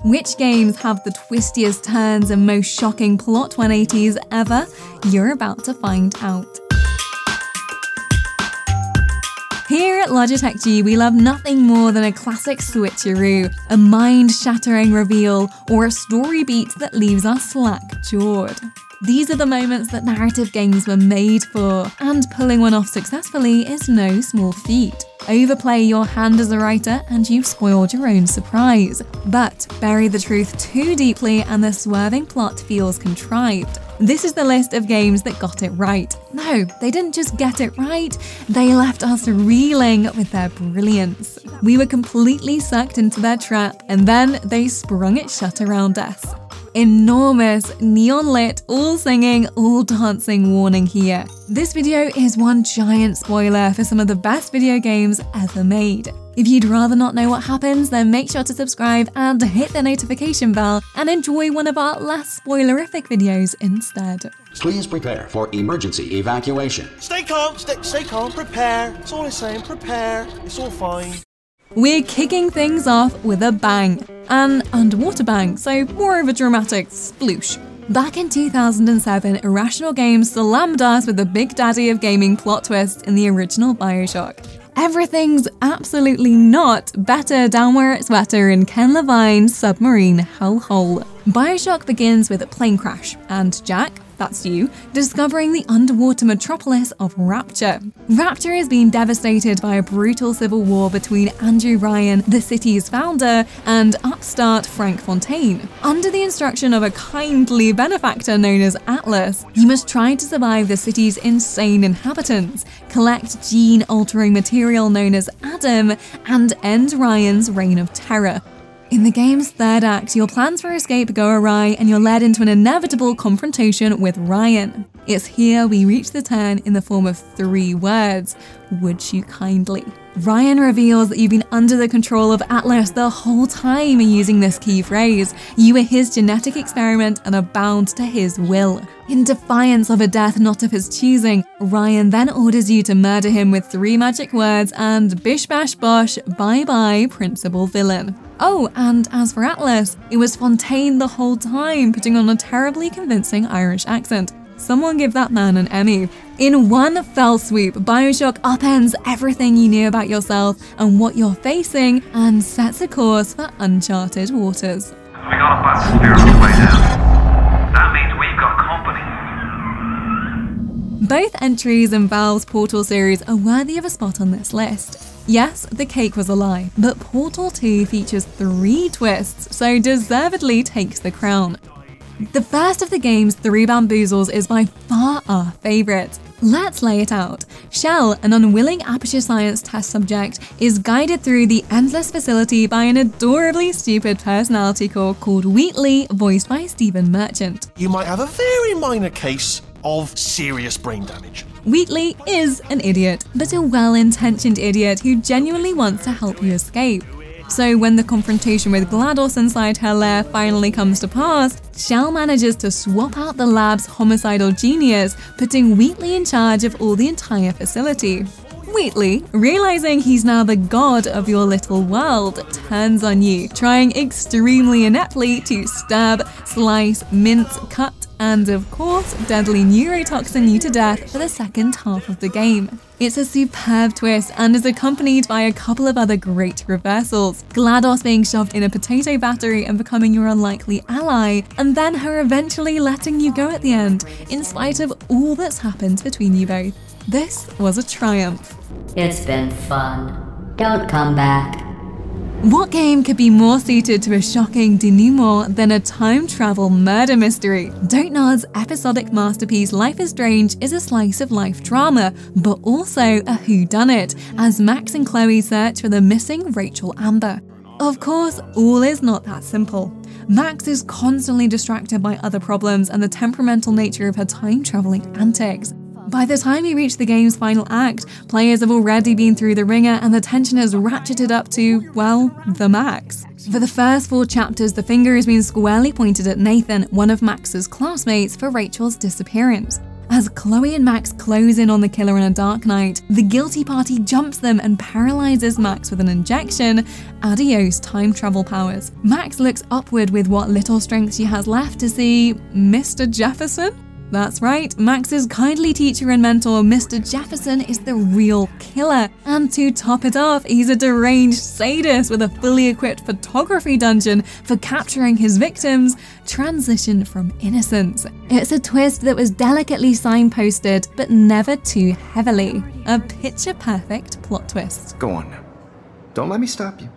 Which games have the twistiest turns and most shocking plot 180s ever? You're about to find out. Here at Logitech G, we love nothing more than a classic switcheroo, a mind-shattering reveal, or a story beat that leaves us slack-jawed. These are the moments that narrative games were made for, and pulling one off successfully is no small feat. Overplay your hand as a writer and you've spoiled your own surprise. But bury the truth too deeply and the swerving plot feels contrived. This is the list of games that got it right. No, they didn't just get it right, they left us reeling with their brilliance. We were completely sucked into their trap, and then they sprung it shut around us. Enormous, neon-lit, all singing, all dancing warning here. This video is one giant spoiler for some of the best video games ever made. If you'd rather not know what happens, then make sure to subscribe and hit the notification bell and enjoy one of our less spoilerific videos instead. Please prepare for emergency evacuation. Stay calm, stay calm, prepare. That's all I'm saying, prepare. It's all fine. We're kicking things off with a bang. An underwater bang, so more of a dramatic sploosh. Back in 2007, Irrational Games slammed us with the big daddy of gaming plot twist in the original BioShock. Everything's absolutely not better down where it's wetter in Ken Levine's submarine hellhole. BioShock begins with a plane crash, and Jack, that's you, discovering the underwater metropolis of Rapture. Rapture is being devastated by a brutal civil war between Andrew Ryan, the city's founder, and upstart Frank Fontaine. Under the instruction of a kindly benefactor known as Atlas, you must try to survive the city's insane inhabitants, collect gene-altering material known as Adam, and end Ryan's reign of terror. In the game's third act, your plans for escape go awry and you're led into an inevitable confrontation with Ryan. It's here we reach the turn in the form of 3 words. Would you kindly? Ryan reveals that you've been under the control of Atlas the whole time using this key phrase. You are his genetic experiment and are bound to his will. In defiance of a death not of his choosing, Ryan then orders you to murder him with 3 magic words and bish bash bosh, bye bye, principal villain. Oh, and as for Atlas, it was Fontaine the whole time, putting on a terribly convincing Irish accent. Someone give that man an Emmy. In one fell swoop, BioShock upends everything you knew about yourself and what you're facing, and sets a course for uncharted waters. We got a bathysphere on the way down. That means we've got company. Both entries in Valve's Portal series are worthy of a spot on this list. Yes, the cake was a lie, but Portal 2 features 3 twists, so deservedly takes the crown. The first of the game's 3 bamboozles is by far our favourite. Let's lay it out. Shell, an unwilling Aperture Science test subject, is guided through the endless facility by an adorably stupid personality core called Wheatley, voiced by Stephen Merchant. You might have a very minor case of serious brain damage. Wheatley is an idiot, but a well-intentioned idiot who genuinely wants to help you escape. So when the confrontation with GLaDOS inside her lair finally comes to pass, Shell manages to swap out the lab's homicidal genius, putting Wheatley in charge of all the entire facility. Wheatley, realizing he's now the god of your little world, turns on you, trying extremely ineptly to stab, slice, mince, cut, and of course, deadly neurotoxin you to death for the second half of the game. It's a superb twist and is accompanied by a couple of other great reversals. GLaDOS being shoved in a potato battery and becoming your unlikely ally, and then her eventually letting you go at the end, in spite of all that's happened between you both. This was a triumph. It's been fun. Don't come back. What game could be more suited to a shocking denouement than a time travel murder mystery? Don't Nod's episodic masterpiece Life is Strange is a slice of life drama, but also a whodunit, as Max and Chloe search for the missing Rachel Amber. Of course, all is not that simple. Max is constantly distracted by other problems and the temperamental nature of her time-traveling antics. By the time you reach the game's final act, players have already been through the ringer and the tension has ratcheted up to, well, the max. For the first 4 chapters, the finger has been squarely pointed at Nathan, one of Max's classmates, for Rachel's disappearance. As Chloe and Max close in on the killer on a dark night, the guilty party jumps them and paralyzes Max with an injection. Adios time travel powers. Max looks upward with what little strength she has left to see Mr. Jefferson? That's right, Max's kindly teacher and mentor, Mr. Jefferson, is the real killer. And to top it off, he's a deranged sadist with a fully equipped photography dungeon for capturing his victims. Transition from innocence. It's a twist that was delicately signposted, but never too heavily. A picture-perfect plot twist. Go on now. Don't let me stop you.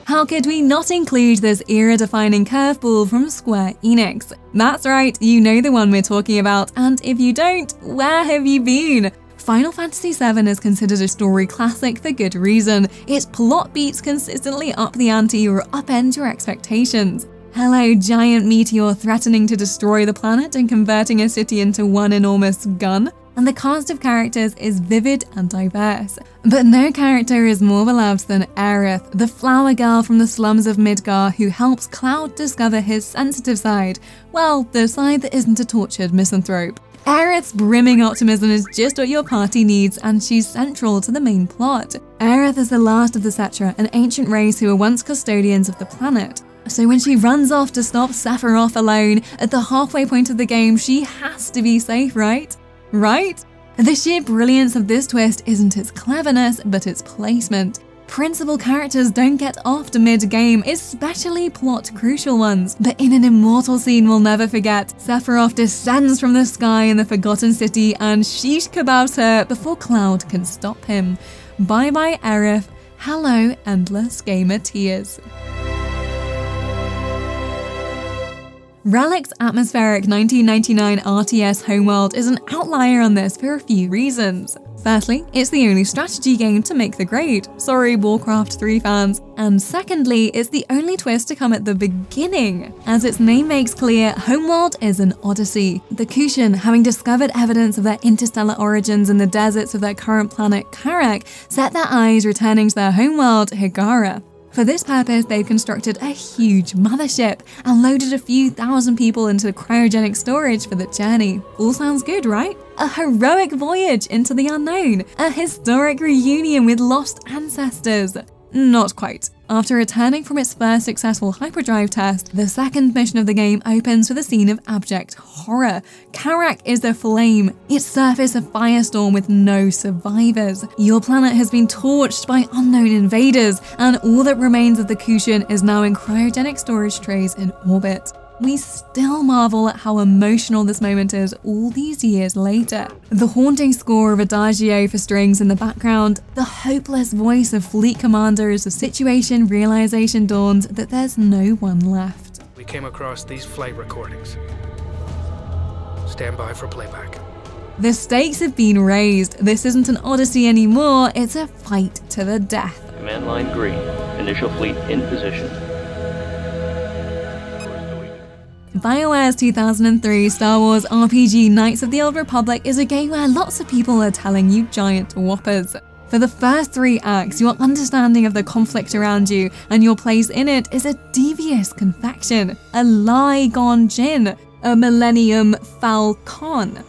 How could we not include this era-defining curveball from Square Enix? That's right, you know the one we're talking about, and if you don't, where have you been? Final Fantasy VII is considered a story classic for good reason. Its plot beats consistently up the ante or upend your expectations. Hello, giant meteor threatening to destroy the planet and converting a city into one enormous gun. And the cast of characters is vivid and diverse. But no character is more beloved than Aerith, the flower girl from the slums of Midgar who helps Cloud discover his sensitive side. Well, the side that isn't a tortured misanthrope. Aerith's brimming optimism is just what your party needs, and she's central to the main plot. Aerith is the last of the Cetra, an ancient race who were once custodians of the planet. So when she runs off to stop Sephiroth alone, at the halfway point of the game, she has to be safe, right? Right? The sheer brilliance of this twist isn't its cleverness, but its placement. Principal characters don't get off to mid-game, especially plot-crucial ones. But in an immortal scene we'll never forget, Sephiroth descends from the sky in the Forgotten City and shish kebabs her before Cloud can stop him. Bye-bye Aerith, hello endless gamer tears. Relic's atmospheric 1999 RTS Homeworld is an outlier on this for a few reasons. Firstly, it's the only strategy game to make the grade. Sorry, Warcraft 3 fans. And secondly, it's the only twist to come at the beginning. As its name makes clear, Homeworld is an odyssey. The Kushan, having discovered evidence of their interstellar origins in the deserts of their current planet Karak, set their eyes returning to their homeworld, Higara. For this purpose, they've constructed a huge mothership and loaded a few thousand people into cryogenic storage for the journey. All sounds good, right? A heroic voyage into the unknown, a historic reunion with lost ancestors. Not quite. After returning from its first successful hyperdrive test, the second mission of the game opens with a scene of abject horror. Karak is aflame, its surface a firestorm with no survivors. Your planet has been torched by unknown invaders, and all that remains of the Kushan is now in cryogenic storage trays in orbit. We still marvel at how emotional this moment is all these years later. The haunting score of Adagio for strings in the background, the hopeless voice of fleet commander as the situation realization dawns that there's no one left. We came across these flight recordings. Stand by for playback. The stakes have been raised. This isn't an odyssey anymore, it's a fight to the death. Command line green. Initial fleet in position. BioWare's 2003 Star Wars RPG Knights of the Old Republic is a game where lots of people are telling you giant whoppers. For the first 3 acts, your understanding of the conflict around you and your place in it is a devious confection, a lie gone gin, a Millennium Falcon.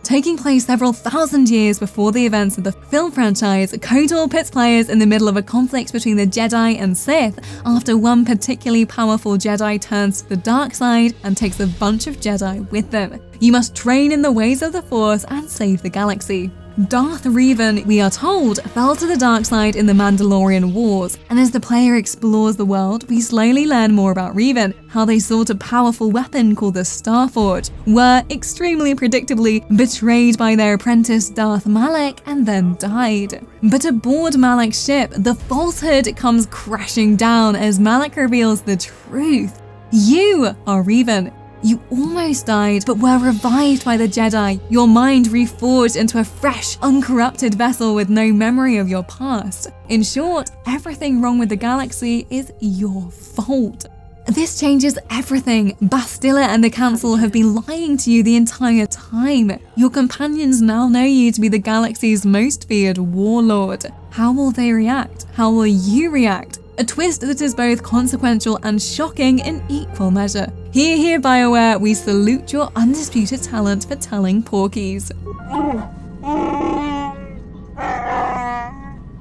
Taking place several thousand years before the events of the film franchise, KOTOR pits players in the middle of a conflict between the Jedi and Sith after one particularly powerful Jedi turns to the dark side and takes a bunch of Jedi with them. You must train in the ways of the Force and save the galaxy. Darth Revan, we are told, fell to the dark side in the Mandalorian Wars, and as the player explores the world, we slowly learn more about Revan, how they sought a powerful weapon called the Starforge, were, extremely predictably, betrayed by their apprentice Darth Malak and then died. But aboard Malak's ship, the falsehood comes crashing down as Malak reveals the truth. You are Revan. You almost died, but were revived by the Jedi, your mind reforged into a fresh, uncorrupted vessel with no memory of your past. In short, everything wrong with the galaxy is your fault. This changes everything. Bastila and the Council have been lying to you the entire time. Your companions now know you to be the galaxy's most feared warlord. How will they react? How will you react? A twist that is both consequential and shocking in equal measure. Here, BioWare, we salute your undisputed talent for telling porkies.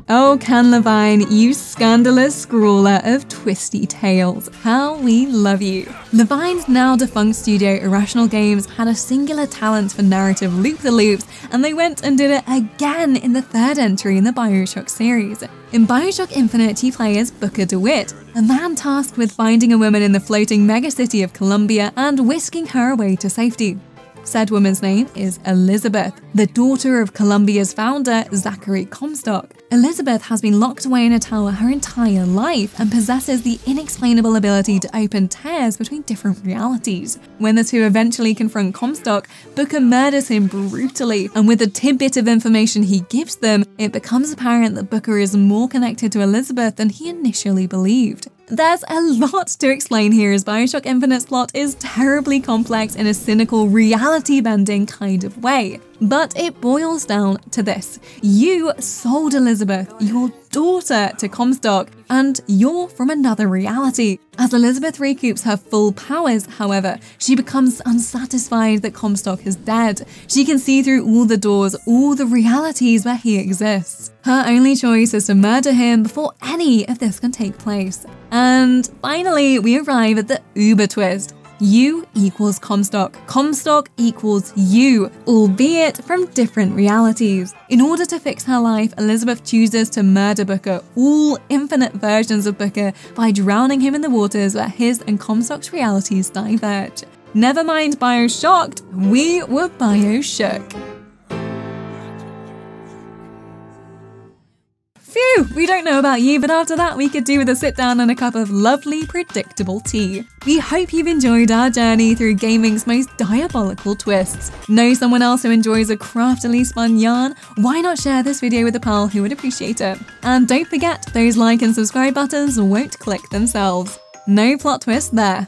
Oh, Ken Levine, you scandalous scrawler of twisty tales. How we love you. Levine's now defunct studio Irrational Games had a singular talent for narrative loop-the-loops, and they went and did it again in the third entry in the BioShock series. In BioShock Infinite, you play as Booker DeWitt, a man tasked with finding a woman in the floating megacity of Columbia and whisking her away to safety. Said woman's name is Elizabeth, the daughter of Columbia's founder, Zachary Comstock. Elizabeth has been locked away in a tower her entire life and possesses the inexplainable ability to open tears between different realities. When the two eventually confront Comstock, Booker murders him brutally, and with the tidbit of information he gives them, it becomes apparent that Booker is more connected to Elizabeth than he initially believed. There's a lot to explain here, as BioShock Infinite's plot is terribly complex in a cynical, reality-bending kind of way. But it boils down to this. You sold Elizabeth, your daughter, to Comstock, and you're from another reality. As Elizabeth recoups her full powers, however, she becomes unsatisfied that Comstock is dead. She can see through all the doors, all the realities where he exists. Her only choice is to murder him before any of this can take place. And finally, we arrive at the uber twist. You equals Comstock. Comstock equals you, albeit from different realities. In order to fix her life, Elizabeth chooses to murder Booker, all infinite versions of Booker, by drowning him in the waters where his and Comstock's realities diverge. Never mind BioShocked, we were BioShook. Phew, we don't know about you, but after that we could do with a sit down and a cup of lovely, predictable tea. We hope you've enjoyed our journey through gaming's most diabolical twists. Know someone else who enjoys a craftily spun yarn? Why not share this video with a pal who would appreciate it? And don't forget, those like and subscribe buttons won't click themselves. No plot twist there.